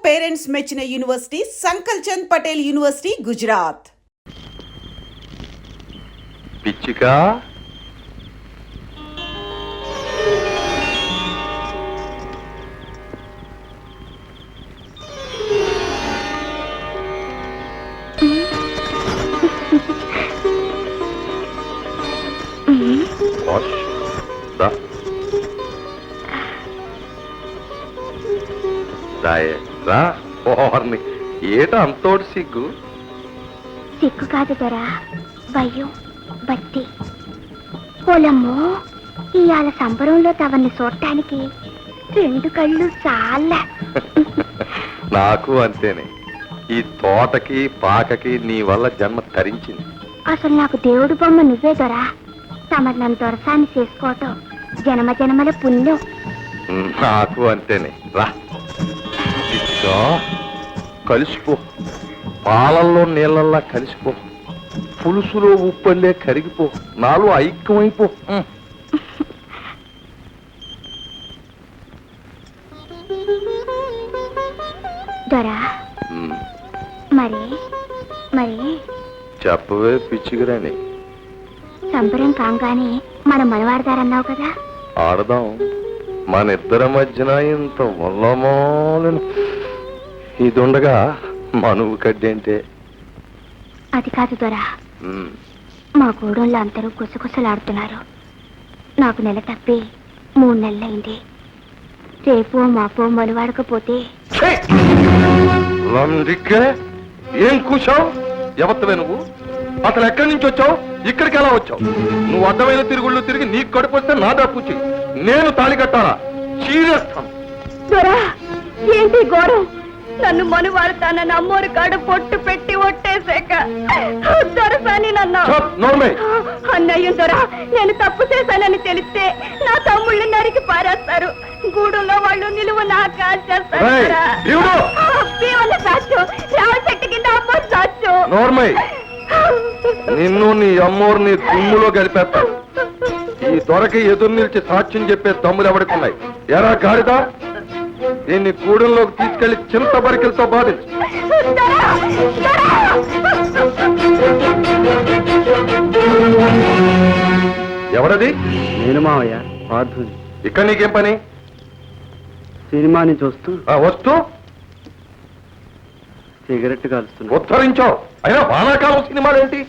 Parents మెచ్చిన university సంకల్ Chand Patel university Gujarat. పిచ్చికా ఏట అంతోటి సిగ్గు? సిగ్గు కాదు దొరా, భయం, బత్తి. పొలమ్మో, ఇవాళ సంబరంలో తవన్ని చూడటానికి 2 కళ్ళు చాలా. నాకు అంతేనే. ఈ తోటకి పాకకి నీ వల్ల జన్మ తరించింది. అసలు నాకు దేవుడు బొమ్మ నువ్వే దొరా. తమరు నన్ను దొరసాన్ని చేసుకోవటం జన్మ జన్మల పుణ్యం. నాకు అంతేనే. రా కలిసిపో, పాలల్లో నీళ్ళల్లా కలిసిపో, పులుసులో ఉప్పల్లే కరిగిపో, నాలో ఐక్యమైపో. దొరా, మరి మరి చెప్పవే పిచ్చిగిరాని. సంబరం కాగానే మన మనవాడతారన్నావు కదా, ఆడదాం. మన ఇద్దరి మధ్యన ఇంత వల్లమాలను ఇదుండగా మనువు కడ్డేంటే. అది కాదు దొరా, మా గూడెంలో అందరూ గుసగుసలాడుతున్నారు. నాకు నెల తప్పి 3 నెలలైంది. రేపో మాపో మనువాడకపోతే. ఏం కూర్చావు? ఎవత్తవే నువ్వు? అసలు ఎక్కడి నుంచి వచ్చావు? ఇక్కడికి ఎలా వచ్చావు? నువ్వు అడ్డమైన తిరుగుళ్ళు తిరిగి నీకు కడుపు వస్తే నా దాపుచ్చి నేను తాళి కట్టాలా? చీరేస్తాను. ఏంటి ఘోరం? నన్ను మనువాడతానని అమ్మోరు కాడు పొట్టు పెట్టి ఒట్టేశాక దొరసాని నన్ను అన్నయ్య దొర, నేను తప్పు చేశానని తెలిస్తే నా తమ్ముళ్ళు నరికి పారేస్తారు. గూడులో వాళ్ళు నిలువ నా కాల్చేస్తారు. చెట్టు కింద అమ్మ సాచు. నిన్ను నీ అమ్మోరు దుమ్ములో గడిపేస్తా. ఈ దొరకి ఎదురు నిలిచి సాక్ష్యం చెప్పే తమ్ములు ఎవడికున్నాయి? ఎరా గాడిదా, దీన్ని గూడెంలోకి తీసుకెళ్లి చింత బరికలతో బాధించు. ఎవరది? నేను మావయ్య, పార్థుని. ఇక్కడ నీకేం పని? సినిమా నుంచి వస్తూ సిగరెట్ కాలుస్తున్నా. ఉద్ధరించావు. అయినా వానాకాలం సినిమాలేంటి?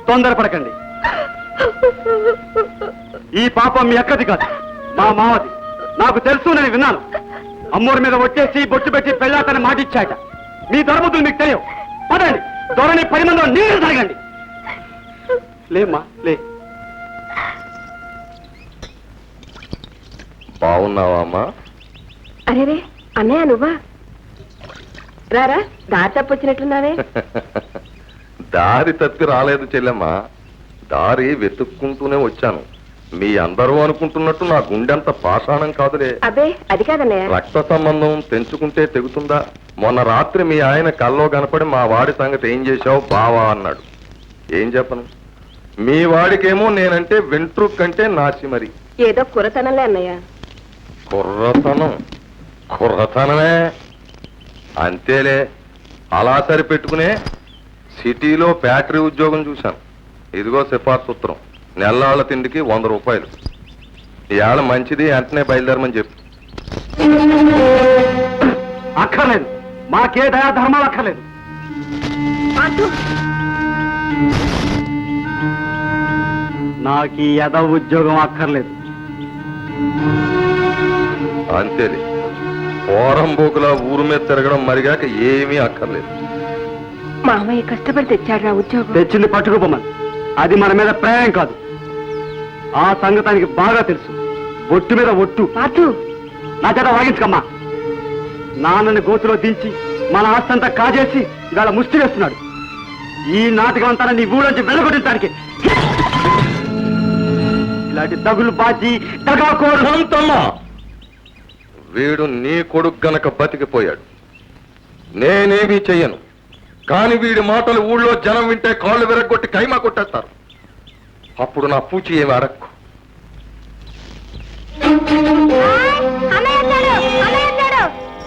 తొందరపడకండి. ఈ పాపం మీ అక్కది కాదు, మా మావది. నాకు తెలుసు, నేను విన్నాను. అమ్మోరి మీద వచ్చేసి బొట్టు పెట్టి పెళ్ళాతని మాటిచ్చాట. మీ దొరబుద్ధులు మీకు తెలియవు. పదండి, దొరని 10 మందిలో నీరు తాగండి. లేమ్మా లే. బాగున్నావా అమ్మా? అరే అన్నయ్య, నువ్వా? రారా, దారి తప్పొచ్చినట్లున్నావే. దారి తప్పి రాలేదు చెల్లెమ్మా, దారి వెతుక్కుంటూనే వచ్చాను. మీ అందరూ అనుకుంటున్నట్టు నా గుండెంత పాషాణం కాదులే. అబ్బే, అది కాదన్నయ్య. రక్త సంబంధం తెంచుకుంటే తెగుతుందా? మొన్న రాత్రి మీ ఆయన కల్లో కనపడి మా వాడి సంగతి ఏం చేశావు బావా అన్నాడు. ఏం చెప్పను? మీ వాడికేమో నేనంటే వెంట్రుక్ కంటే నాసి. మరి ఏదో కుర్రతనంలే అన్నయ్య. కుర్రతనమే అంతేలే. అలా సరిపెట్టుకునే సిటీలో ఫ్యాక్టరీ ఉద్యోగం చూశాను. ఇదిగో సిఫార్సు ఉత్తరం. నెల్లాళ్ళ తిండికి 100 రూపాయలు. ఇవాళ మంచిది, వెంటనే బయలుదేరమని చెప్పు. అక్కర్లేదు, మాకే దయా ధర్మాలు అక్కర్లేదు. నాకు ఈ యదవ ఉద్యోగం అక్కర్లేదు. అంతేలే, పోరంబోకులా ఊరు మీద తిరగడం మరిగాక ఏమీ అక్కర్లేదు. మామయ్య కష్టపడి తెచ్చాడు రా ఉద్యోగం. తెచ్చింది పట్టుకుపోమని. అది మన మీద ప్రేమ కాదు. ఆ సంగతానికి బాగా తెలుసు. ఒట్టు మీద ఒట్టు. నా చేత వాగించకమ్మా. నాన్నని గోతులో దించి మన ఆస్తంతా కాజేసి ఇవాళ ముష్టి వేస్తున్నాడు. ఈ నాటకం అంతా నీ ఊళ్ళొంచి వెళ్ళగొట్టడానికి. ఇలాంటి తగులు బాచి దగాకోరు. శాంతమ్మా, వీడు నీ కొడుకు గనక బతికిపోయాడు. నేనేమీ చెయ్యను. కాని వీడి మాటలు ఊళ్ళో జనం వింటే కాళ్ళు విరగొట్టి కైమా కొట్టేస్తారు. అప్పుడు నా పూచి ఏమి అడక్కు.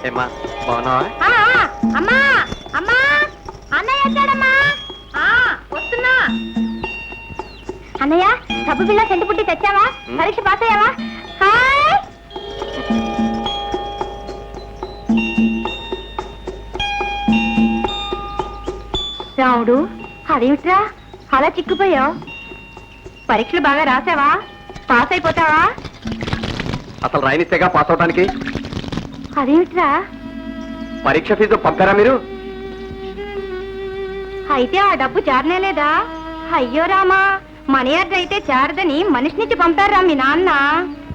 ఏమ్మా బాగున్నావా? అమ్మా అమ్మా అన్నయ్య వచ్చాడమ్మా. వస్తున్నా. అన్నయ్య సబ్బు బిళ్ళ సెంటు పుట్టి తెచ్చావా? పరీక్ష పాస్ అయ్యావా? హాయ్. రాముడు, అదేమిట్రా అలా చిక్కుపోయావు? పరీక్షలు బాగా రాసావా? పాస్ అయిపోతావా? అసలు రాయనిస్తేగా పాస్ అవడానికి. అదేమిట్రా? పరీక్ష ఫీజు పంపారా మీరు? అయితే ఆ డబ్బు చేరనేలేదా? అయ్యో రామా, మనీ ఆర్డర్ అయితే చేరదని మనిషి నుంచి పంపారా మీ నాన్న?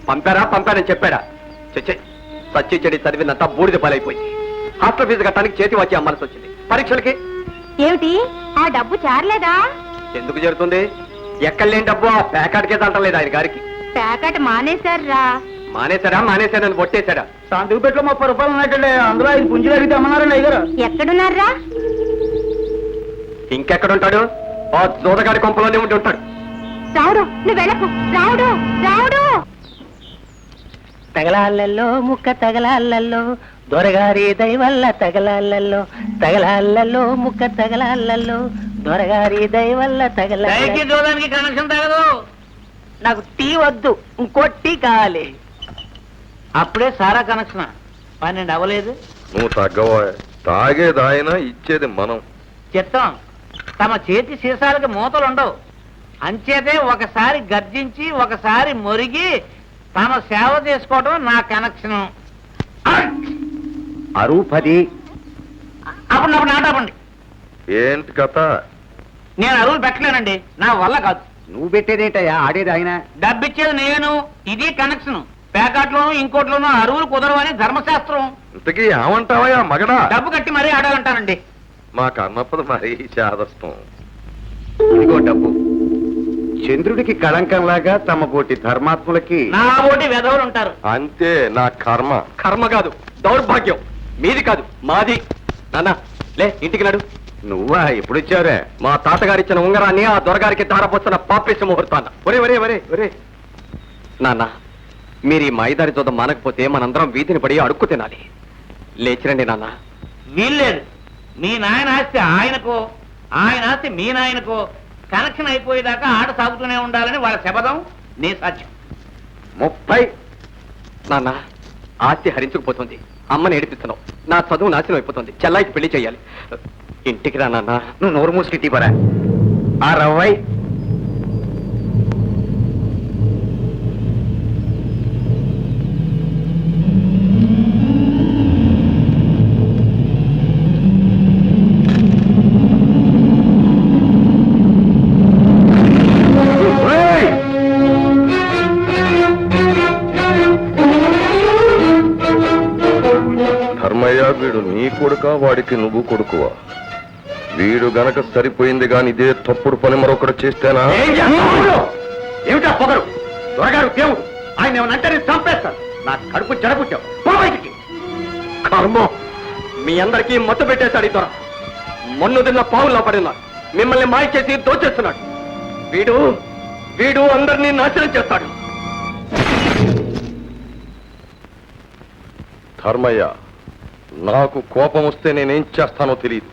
పంపారని చెప్పాడా? చచ్చే, సచ్చి చెడి చదివినంతా బూడిద పాలైపోయింది. హాస్టల్ ఫీజు కట్టడానికి చేతి వచ్చి అమ్మాల్సి వచ్చింది. పరీక్షలకి ఏమిటి ఆ డబ్బు చేరలేదా? ఎందుకు జరుగుతుంది? ఎక్కడ లేని డబ్బు ఆ ప్యాకెట్కే తంటలేదు ఆయన గారికి. ప్యాకెట్ మానేశారా? మానేశాడని కొట్టేశాడా? శాంతికి పెట్లో 30 రూపాయలు ఉన్నట్టండి. అందులో 5 పుంజులు అడిగితే అమ్మన్నారండి అయ్యారు. ఎక్కడున్నారా? ఇంకెక్కడుంటాడు? ఆ జోదగాడి కొంపలోనే ఉండి ఉంటాడు. రావుడు, నువ్వు వెళ్ళకు. రావుడు రావుడు. తగలాళ్ళల్లో ముక్క తగలాళ్ళల్లో దొరగారి దయవల్ల తగలాళ్ళల్లో తగలాళ్ళల్లో ముక్క తగలాళ్ళల్లో దొరగారి దయవల్ల తగలాళ్ళకి చూడడానికి కనెక్షన్ తగదు. నాకు టీ వద్దు, ఇంకో టీ కావాలి. అప్పుడే సారా కనెక్షన్ 12 అవ్వలేదు. నువ్వు తగ్గవా? తాగేది ఆయన, ఇచ్చేది మనం. చిత్తం, తమ చేతి సీసాలకి మూతలుండవు. అంచేతే ఒకసారి గర్జించి ఒకసారి మొరిగి తమ సేవ చేసుకోవడం నా కనెక్షన్. అరువు 10. అప్పుడు నాటపండి. ఏంటి కథ? నేను అరువులు పెట్టలేనండి, నా వల్ల కాదు. నువ్వు పెట్టేదేంటయ్యా? ఆడేది ఆయన. డబ్బిచ్చేది నేను. ఇది కనెక్షన్. ప్యాకెట్లోను ఇంకోట్లోనూ అరువులు కుదరవని ధర్మశాస్త్రం. ఇంతకీ ఏమంటావా మగడా? డబ్బు కట్టి మరీ ఆడాలంటానండి. మాకు అన్నప్పుడు మరీ చాదస్తం. ఇదిగో డబ్బు. చంద్రుడికి కళంకంలాగా తమ పోటీ ధర్మాత్ములకి నా ఓటి వెధవులు ఉంటారు. అంతే, నా కర్మ. కర్మ కాదు, దౌర్భాగ్యం. మీది కాదు, మాది. నాన్న లే, ఇంటికి నడు. నువ్వా? ఎప్పుడు ఇచ్చావురే? మా తాతగారిచ్చిన ఉంగరాన్ని ఆ దొరగారికి ధారపోస్తున్న పాపేశ ముహూర్తాన్న. ఒరే ఒరే ఒరే ఒరే నాన్న, మీరు ఈ మాయిదారి చూద్దాం మానకపోతే మనందరం వీధిని పడి అడుక్కు తినాలి. లేచిరండి నాన్న. వీల్లేదు. మీ నాయన ఆస్తి ఆయనకో, ఆయన ఆస్తి మీ నాయనకో. కనెక్షన్ అయిపోయేదాకా ఆట సాగుతూనే ఉండాలని వాళ్ళ శపథం, నీ సాధ్యం. 30. నాన్న, ఆస్తి హరించుకుపోతుంది. అమ్మని ఏడిపిస్తున్నావు. నా చదువు నాశనం అయిపోతుంది. చెల్లాయికి పెళ్లి చేయాలి. ఇంటికి రా నాన్న. నువ్వు నోరు మూసుకి తీపరా. 60. ధర్మయ్య, వీడు నీ కొడుకా, వాడికి నువ్వు కొడుకువా? వీడు గనక సరిపోయింది గాని ఇదే తప్పుడు పని మరొకటి చేస్తేనా? ఏమిటా పొగరు? దొరగారు దేవుడు. ఆయన ఏమనంటే నేను చంపేస్తాను. నా కడుపు జడబుట్టావు. బయటికి. కర్మ, మీ అందరికీ మత్తు పెట్టేశాడు ఈ దొర. మొన్ను తిన్న పావుల్లో పడినాడు. మిమ్మల్ని మాయ చేసి దోచేస్తున్నాడు. వీడు అందరినీ నాశనం చేస్తాడు. ధర్మయ్య, నాకు కోపం వస్తే నేనేం చేస్తానో తెలియదు.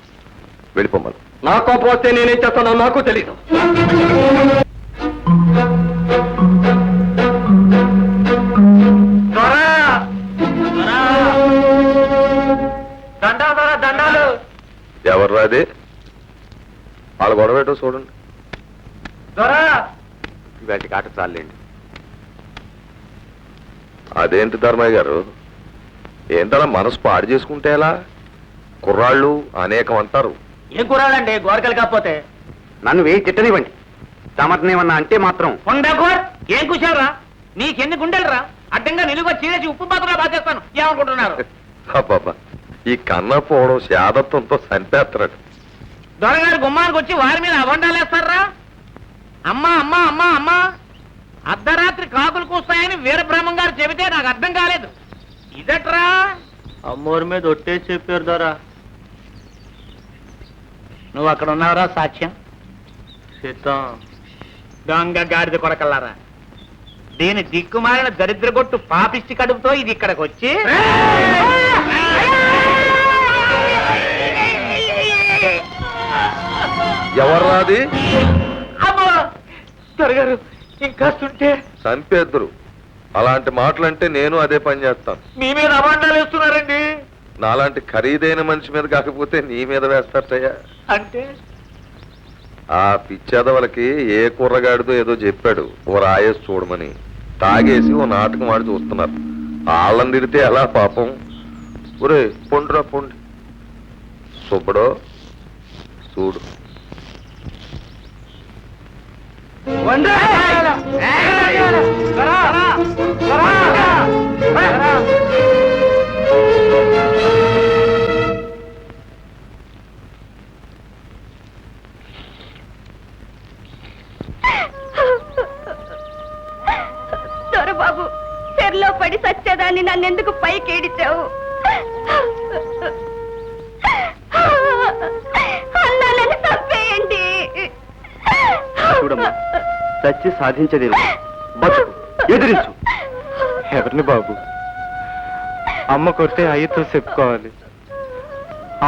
వెళ్ళిపోమను. నా కోపం వస్తే నేనేం చేస్తానో నాకు తెలీదు. దండాలు. ఎవర్రా అది? వాళ్ళ గొడవేటో చూడండి. వీటికి ఆట చాలండి. అదేంటి ధర్మయ్య గారు, ఏంటలా మనసు పాడు చేసుకుంటే ఎలా? కుర్రాళ్ళు అనేకం అంటారు. ఏం కూరాలండి, గోరకలు కాకపోతే. నన్ను వేయి తిట్టనివ్వండి. తమటనేమన్నా అంటే మాత్రం కొండగోర్ ఏం కూర్చోరా? నీకెన్ని గుండెలరా? అడ్డంగా నిలువ చీరేసి ఉప్పు పాత్రలో బాధేస్తాను. ఏమనుకుంటున్నారు? అబ్బాబా, ఈ కన్న పోవడం శాదత్వంతో చంపేస్తున్నాడు. దొరగారు గుమ్మానికి వచ్చి వారి మీద అబండాలు వేస్తారా? అమ్మా అమ్మా అమ్మా అమ్మా అర్ధరాత్రి కాకులు కూస్తాయని వీరబ్రహ్మం గారు చెబితే నాకు అర్థం కాలేదు. ఇదట్రా? అమ్మోరి మీద ఒట్టేసి చెప్పారు దొరా. నువ్వు అక్కడ ఉన్నావురా సాక్ష్యం? సిద్ధం. దొంగ గాడిద కొడకల్లారా, దీని దిక్కుమాలిన దరిద్రగొట్టు పాపిష్టి కడుపుతో ఇది ఇక్కడికి వచ్చి ఎవర్రాది? అమ్మో దొరగారు ఇంకాస్తుంటే చంపేద్దరు. అలాంటి మాటలంటే నేను అదే పని చేస్తాను. మీ మీద అబండాలు వేస్తున్నారండి. నాలాంటి ఖరీదైన మనిషి మీద కాకపోతే నీ మీద వేస్తారయ్యా. అంటే ఆ పిచ్చేదవలకి ఏ కుర్రగాడిదో ఏదో చెప్పాడు ఓ రాయేసి చూడమని. తాగేసి ఓ నాటకం ఆడి చూస్తున్నారు. వాళ్ళని తిడితే ఎలా పాపం. ఒరే పొండ్రా పొండి. సుబ్బడో చూడు. దొరబాబు, చెర్లో పడి సచ్చేదాన్ని నన్నెందుకు పైకి ఏడిచావు? అన్నా నన్ను తప్పేయండి. చూడమ్మా, చచ్చి సాధించేది బతుకు, ఎదిరించు. ఎవరిని బాబు? అమ్మ కొడితే అయ్యతో చెప్పుకోవాలి,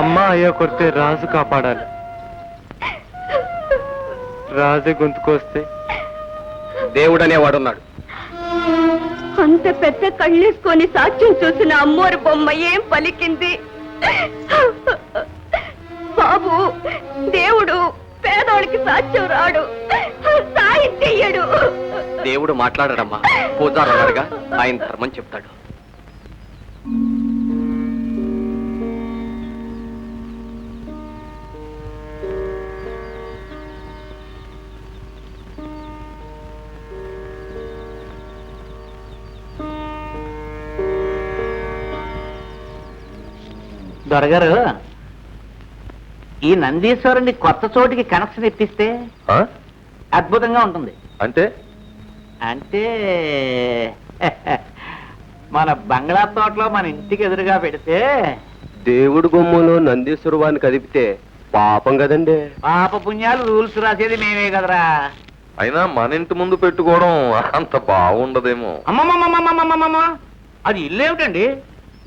అమ్మ అయ్య కొడితే రాజు కాపాడాలి. రాజే గొంతుకొస్తే దేవుడనేవాడున్నాడు. అంత పెద్ద కళ్ళేసుకొని సాక్ష్యం చూసిన అమ్మోరు బొమ్మ ఏం పలికింది? బాబు, దేవుడు పేదోడికి సాక్ష్యం రాడు, సాయం చెయ్యడు. దేవుడు మాట్లాడడమ్మా, పూజారన్నారుగా, ఆయన ధర్మం చెప్తాడు. దొరగారు, ఈ నందీశ్వరుని కొత్త చోటికి కనెక్షన్ ఇప్పిస్తే ఆ? అద్భుతంగా ఉంటుంది. అంటే అంటే మన బంగ్లా తోటలో మన ఇంటికి ఎదురుగా పెడితే దేవుడు గుమ్మలో నందీశ్వరు వారిని కదిపితే పాపం కదండి. పాప పుణ్యాలు రూల్స్ రాసేది మేమే కదరా. అయినా మన ఇంటి ముందు పెట్టుకోవడం అంత బాగుండదేమో. అమ్మమ్మమ్మమ్మమ్మమ్మమ్మ, అది ఇల్లేమిటండి?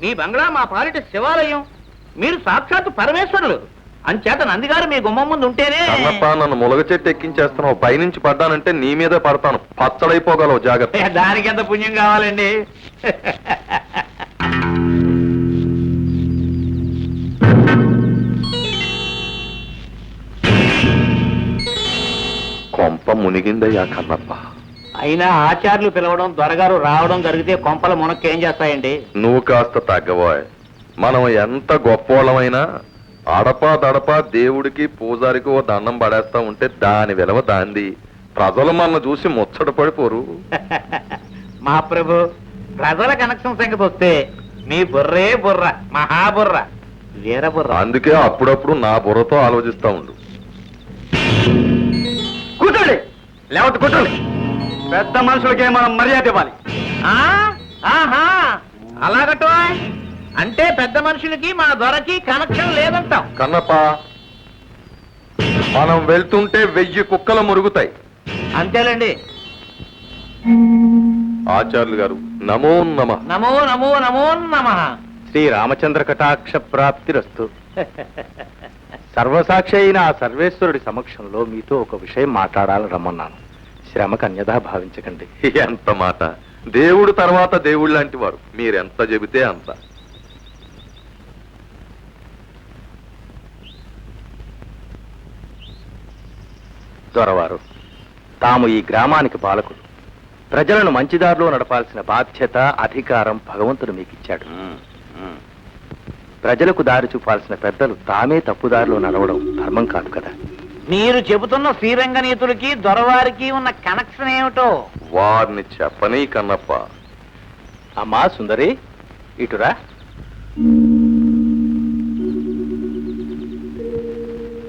మీ బంగ్లా మా పాలిట శివాలయం, మీరు సాక్షాత్తు పరమేశ్వరులు. అంచేత నందిగారు మీ గుమ్మం ముందు ఉంటేనే. అన్నప్ప, నన్ను ములగ చెట్టు ఎక్కించేస్తున్నావు. పైనుంచి పడ్డానంటే నీ మీదే పడతాను. పచ్చడైపోగలవు, జాగ్రత్త. దానికి ఎంత పుణ్యం కావాలండి? కొంప మునిగిందయ్యా కన్నప్ప. అయినా ఆచార్యులు పిలవడం, దొరగారు రావడం జరిగితే కొంపల మునక్కేం చేస్తాయండి? నువ్వు కాస్త తగ్గబోయ్. మనం ఎంత గొప్పోళ్ళమైనా అడపా దడపా దేవుడికి పూజారికి ఓ దండం పడేస్తా ఉంటే దాని విలువ దాంది. ప్రజలు మన చూసి ముచ్చట పడిపోరు. మా ప్రభు, ప్రజల కనెక్షన్ సంగతి వస్తే మీ బుర్రే బుర్ర, మహాబుర్ర, వీర బుర్ర. అందుకే అప్పుడప్పుడు నా బుర్రతో ఆలోచిస్తా ఉండు. కూర్చోండి, లేవద్దు, కూర్చోండి. పెద్ద మనుషులకే మనం మర్యాద ఇవ్వాలి. ఆహా, అలాగటో అంటే పెద్ద మనుషులకి మన దొరకి కనెక్షన్ లేదంటాం. కన్నప్ప, మనం వెళ్తుంటే 1000 కుక్కలు మురుగుతాయి. అంతేలేండి. ఆచార్యులు గారు, నమో నమ. నమో నమో నమో నమః. శ్రీ రామచంద్ర కటాక్ష ప్రాప్తిరస్తు. సర్వసాక్షి అయిన ఆ సర్వేశ్వరుడి సమక్షంలో మీతో ఒక విషయం మాట్లాడాలని రమ్మన్నాను. శ్రమకు అన్యథా భావించకండి. ఎంత మాట! దేవుడు తర్వాత దేవుడు లాంటి వారు. మీరెంత చెబితే అంత. దొరవారు, తాము ఈ గ్రామానికి పాలకులు. ప్రజలను మంచిదారిలో నడపాల్సిన బాధ్యత, అధికారం భగవంతుడు మీకు ఇచ్చాడు. ప్రజలకు దారి చూపాల్సిన పెద్దలు తామే తప్పుదారిలో నడవడం ధర్మం కాదు కదా. మీరు చెబుతున్న శ్రీరంగనీతులకి దొరవారికి ఉన్న కనెక్షన్ ఏమిటో వారిని చెప్పనీ కన్నప్ప. అమ్మా సుందరి, ఇటురా.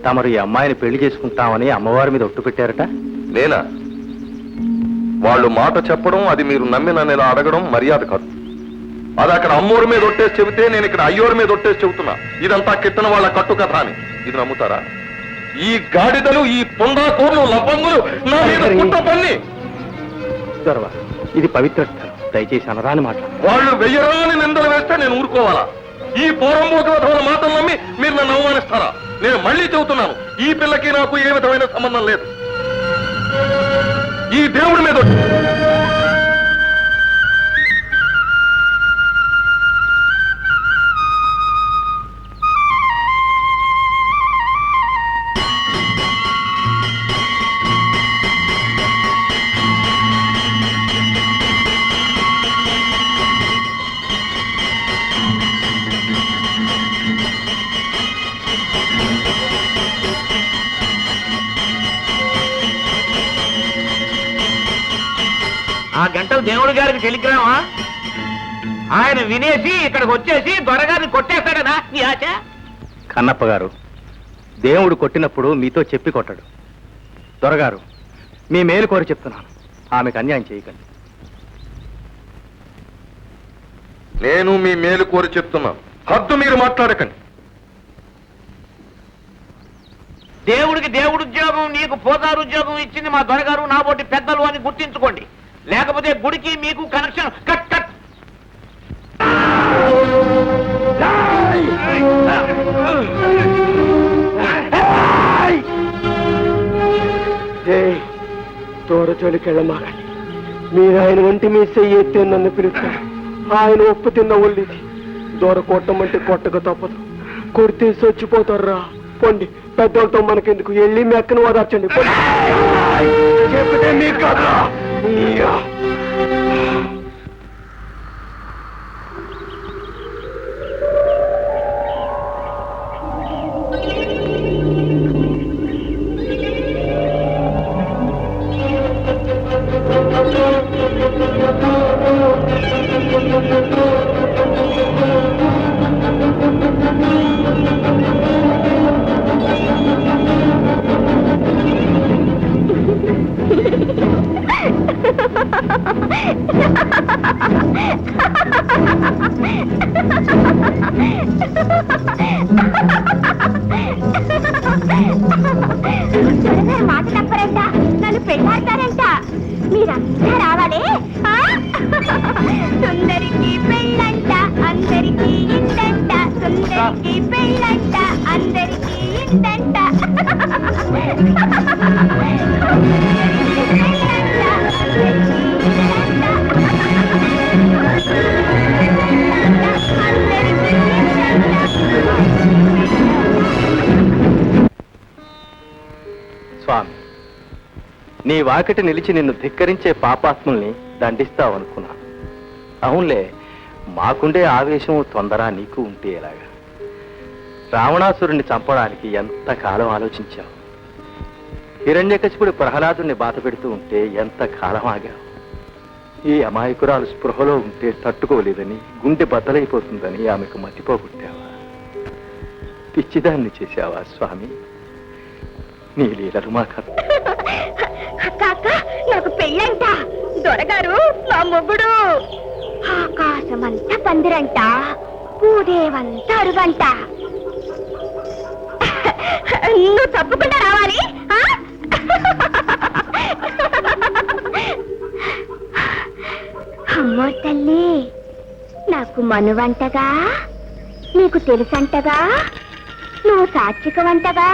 తమరు ఈ అమ్మాయిని పెళ్లి చేసుకుంటామని అమ్మవారి మీద ఒట్టు పెట్టారట. నేనా? వాళ్ళు మాట చెప్పడం, అది మీరు నమ్మి నన్ను ఇలా అడగడం మర్యాద కాదు. అది అక్కడ అమ్మోరి మీద ఒట్టేసి చెబితే నేను ఇక్కడ అయ్యోరి మీద ఒట్టేసి చెబుతున్నా ఇదంతా కిట్టన వాళ్ళ కట్టు కథ అని. ఇది నమ్ముతారా? ఈ గాడిదలు, ఈ పొందాకోర్లు, లబ్బంగులు నా మీద కుట్ర పన్ని. దొరవ, ఇది పవిత్ర స్థలం, దయచేసి అనరాని మాట. వాళ్ళు వెయ్యరాని నిందలు వేస్తే నేను ఊరుకోవాలా? ఈ పోరంబోకల మాటలు నమ్మి మీరు నన్ను అవమానిస్తారా? నేను మళ్ళీ చెబుతున్నాను, ఈ పిల్లకి నాకు ఏ విధమైన సంబంధం లేదు. ఈ దేవుడి మీద ఒట్టు. ఆ గంటలు దేవుడి గారికి టెలిగ్రామా? ఆయన వినేసి ఇక్కడికి వచ్చేసి దొరగారిని కొట్టేస్తాడనా నీ ఆశ? కన్నప్ప గారు, దేవుడు కొట్టినప్పుడు మీతో చెప్పి కొట్టాడు. దొరగారు, మీ మేలు కోరి చెప్తున్నాను, ఆమెకు అన్యాయం చేయకండి. నేను మీ మేలు కోరి చెప్తున్నాను, హద్దు మీరు మాట్లాడకండి. దేవుడికి దేవుడు ఉద్యోగం, నీకు పోతారు ఉద్యోగం ఇచ్చింది మా దొరగారు, నా బోటి పెద్దలు అని గుర్తించుకోండి. లేకపోతే గుడికి మీకు కనెక్షన్ కట్ కట్. దూరజోలికెళ్ళమాకండి. మీరు ఆయన ఒంటి మీ చెయ్యి ఎత్తే నన్ను పిలుస్తారు. ఆయన ఉప్పు తిన్న ఒళ్ళిది. దూర కొట్టమంటే కొట్టక తప్పదు. కొడితే చచ్చిపోతారా. పొండి, పెద్దలతో మనకెందుకు, వెళ్ళి మెక్కను ఓదార్చండి. చెప్తే మీకు కదా. మాట తప్పరంట, నన్ను పెళ్ళాడతారంట. మీరంతా రావాలి. సుందరికి పెళ్ళంట, అందరికి ఇందంట. సుందరికి పెళ్ళంట, అందరికి ఇందంట. స్వామి, నీ వాకిటి నిలిచి నిన్ను ధిక్కరించే పాపాత్ముల్ని దండిస్తావనుకున్నాను. అవునులే, మాకుండే ఆవేశం, తొందర నీకు ఉంటే ఎలాగా? రావణాసురుణ్ణి చంపడానికి ఎంత కాలం ఆలోచించావు? హిరణ్యకశిపుడు ప్రహ్లాదుని బాధ పెడుతూ ఉంటే ఎంత కాలం ఆగావు? ఈ అమాయకురాలు స్పృహలో ఉంటే తట్టుకోలేదని, గుండె బద్దలైపోతుందని ఆమెకు మతిపోగొట్టావా? పిచ్చిదాన్ని చేశావా స్వామి? నీ లీలలు మాకు. కాక నాకు పెళ్ళంట. దొరగారు నా మొగుడు. ఆకాశమంతా పందిరంట, పూదేవంతా అరుగంట. నువ్వు తప్పకుండా రావాలి. అమ్మో తల్లి, నాకు మనువంటగా, నీకు తెలుసంటగా, నువ్వు సాత్వికవంటగా.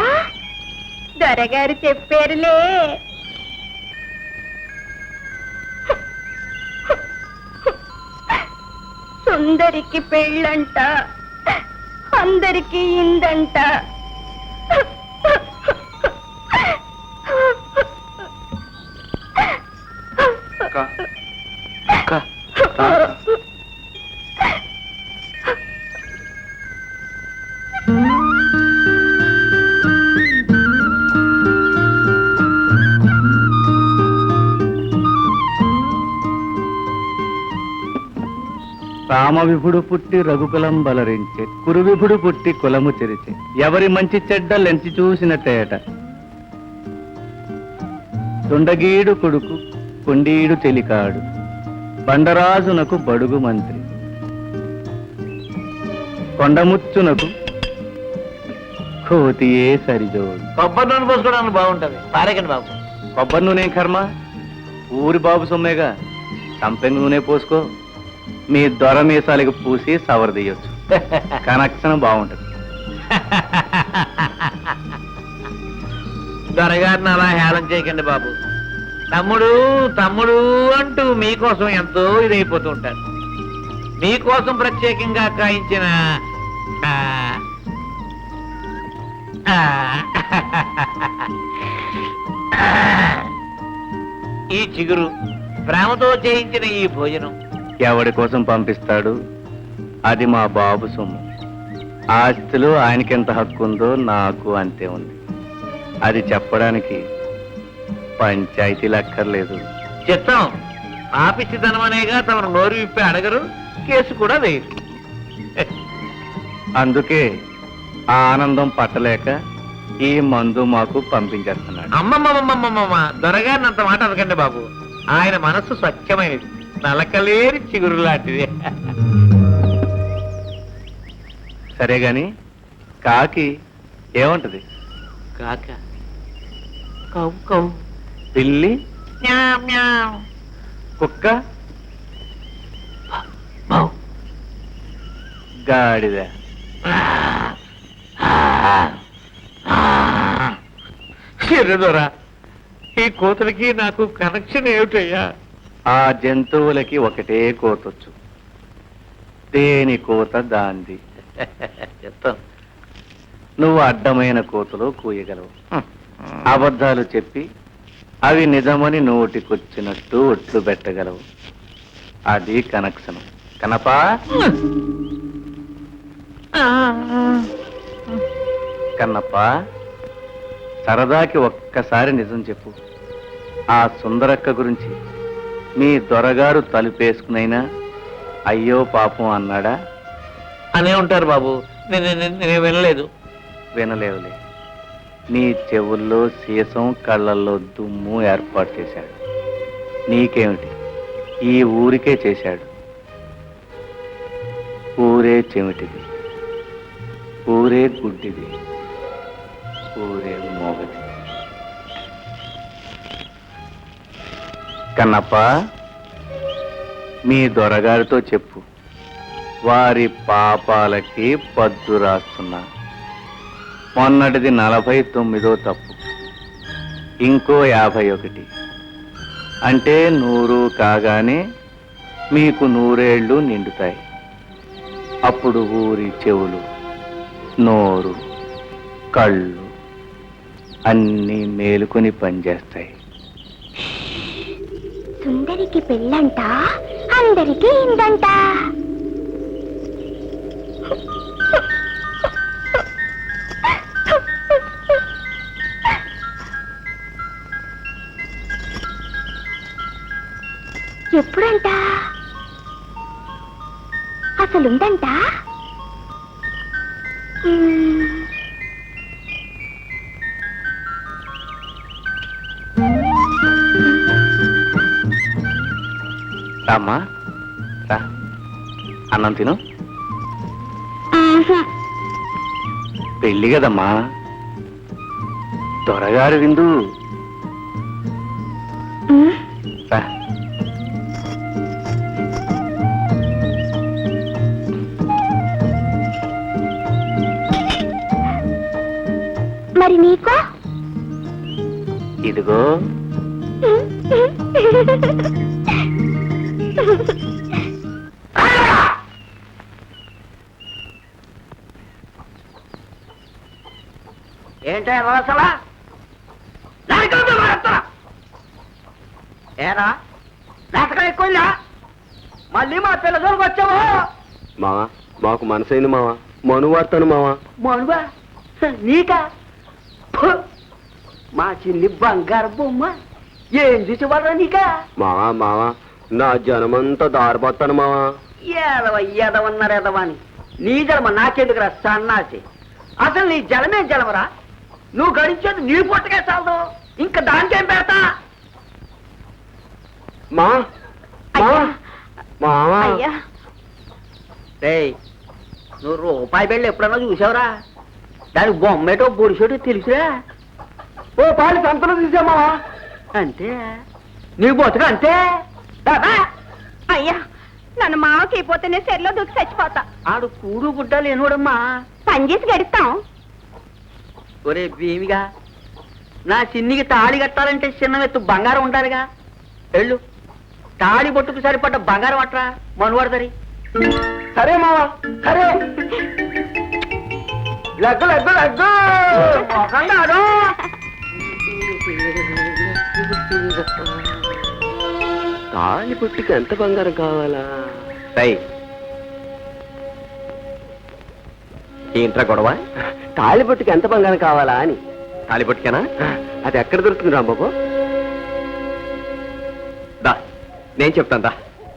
దొరగారు చెప్పారులే. సుందరికి పెళ్ళంట, అందరికి ఇందంట. రామవిభుడు పుట్టి రఘుకులం బలరించే కురువిభుడు పుట్టి కులము చెరిచే ఎవరి మంచి చెడ్డలెంచి చూసినట్టేట దుండగీడు కొడుకు కొండీడు చెలికాడు బండరాజునకు బడుగు మంత్రి కొండముచ్చునకు కోతియే సరిజోడు. కొబ్బరి నూనె పోసుకోవడానికి బాగుంటది, పారేకండి బాబు. కొబ్బరి నూనె కర్మ, ఊరి బాబు సొమ్మేగా. సంపెంగ నూనె పోసుకో, మీ దొర మీసాలకు పూసి సవరదీయొచ్చు. కనెక్షన్ బాగుంటది. దొరగారిని అలా హేళన చేయకండి బాబు. తమ్ముడు తమ్ముడు అంటూ మీకోసం ఎంతో ఇదైపోతూ ఉంటారు. మీకోసం ప్రత్యేకంగా కాయించిన ఈ చిగురు, ప్రేమతో చేయించిన ఈ భోజనం ఎవడి కోసం పంపిస్తాడు? అది మా బాబు సొమ్ము. ఆస్తిలో ఆయనకెంత హక్కు ఉందో నాకు అంతే ఉంది. అది చెప్పడానికి పంచాయతీలు అక్కర్లేదు. చిత్తం ఆపిచ్చితనమనేగా తమను నోరు విప్పి అడగరు, కేసు కూడా వేయరు. అందుకే ఆ ఆనందం పట్టలేక ఈ మందు మాకు పంపించేస్తున్నాడు. అమ్మమ్మమ్మమ్మమ్మ, దొరగారిని అంత మాట అనకండి బాబు. ఆయన మనస్సు స్వచ్ఛమైనది, నలకలేని చిగురు లాంటిది. సరే గాని కాకి ఏమంటది? కాక కౌ కౌ, పిల్లి, మ్యావ్ మ్యావ్, కుక్క, మౌ. గాడిద. ఎర్రదొర, ఈ కోతలకి నాకు కనెక్షన్ ఏమిటయ్యా? ఆ జంతువులకి ఒకటే కోతొచ్చు. దేని కోత దాంది. చెప్తాం. నువ్వు అడ్డమైన కోతలో కూయగలవు. అబద్ధాలు చెప్పి అవి నిజమని నోటికొచ్చినట్టు ఒట్లు పెట్టగలవు. అది కనెక్షన్. కనపా కన్నప్ప, సరదాకి ఒక్కసారి నిజం చెప్పు. ఆ సుందరక్క గురించి మీ దొరగారు తలుపేసుకునైనా అయ్యో పాపం అన్నాడా? అనే ఉంటారు బాబు, నేను వినలేదు. వినలేవులే. నీ చెవుల్లో సీసం, కళ్ళల్లో దుమ్ము ఏర్పాటు చేశాడు. నీకేమిటి, ఈ ఊరికే చేశాడు. ఊరే చెమిటిది, ఊరే గుడ్డిది, ఊరే మోగది. కన్నప్ప, మీ దొరగారితో చెప్పు, వారి పాపాలకి పద్దు రాస్తున్నా. మొన్నటిది 49వ తప్పు, ఇంకో 51. అంటే 100 కాగానే మీకు 100 ఏళ్ళు నిండుతాయి. అప్పుడు ఊరి చెవులు, నోరు, కళ్ళు అన్నీ మేలుకొని పనిచేస్తాయి. సుందరికి పెళ్ళంట, అందరికి ఇందంట. ఎప్పుడంట? అసలుందంట? రామ్మా, రా, అన్నం తిను. పెళ్ళి కదమ్మా, దొరగారు విందు. రా. మరి నీకో? ఇదిగో. ఏంటో అసలా ఏరా నాటకం ఎక్కువ, మళ్ళీ మా పిల్లలకు వచ్చావా? మావా, మాకు మనసైంది మావా, మను వార్తాను మావా. మనువా నీకా? ఫు! మా చిన్ని బంగారు బొమ్మ ఏం చూసేవాళ్ళరా నీకా? మావా మావా, నా జనమంతా దారిపోతాను మావా. ఎదవన్నారు ఎదవని నీ జలమ నాకెందుకురా సన్నాసి అసలు నీ జలమే జలమరా నువ్వు గడించేది నీ పుట్టకే చాలదు ఇంకా దానికేం పెడతా మా మా అయ్యా. మావా అయ్యా రేయ్ నువ్వు రూపాయి బిళ్ళ ఎప్పుడన్నా చూసావురా దానికి బొమ్మేటో బొడిసేటో తెలుసురా ఓ పాలి సంతలో తీసామా అంతే నీ బతుకు అంతే బాబా అయ్యా నన్ను మామకి అయిపోతేనే సెర్లో దూకి చచ్చిపోతా ఆడు కూడు గుడ్డ లేనోడమ్మా పని చేసి గడుస్తాం ఒరే భీమిగా నా చిన్నికి తాళి కట్టాలంటే చిన్న ఎత్తు బంగారం ఉండాలిగా వెళ్ళు తాళి బొట్టుకు సరిపడ్డ బంగారం అట్రా మనువాడదరి సరే మావా సరే లగ్గు లగ్గు లగ్గు మొఖంగాడు. తాళి పుట్టికి ఎంత బంగారం కావాలా ఏంట్రా గొడవ తాళి పుట్టికి ఎంత బంగారం కావాలా అని తాలిపట్టుకేనా అది ఎక్కడ దొరుకుతుంది రాంబాబు దా నేను చెప్తాను దా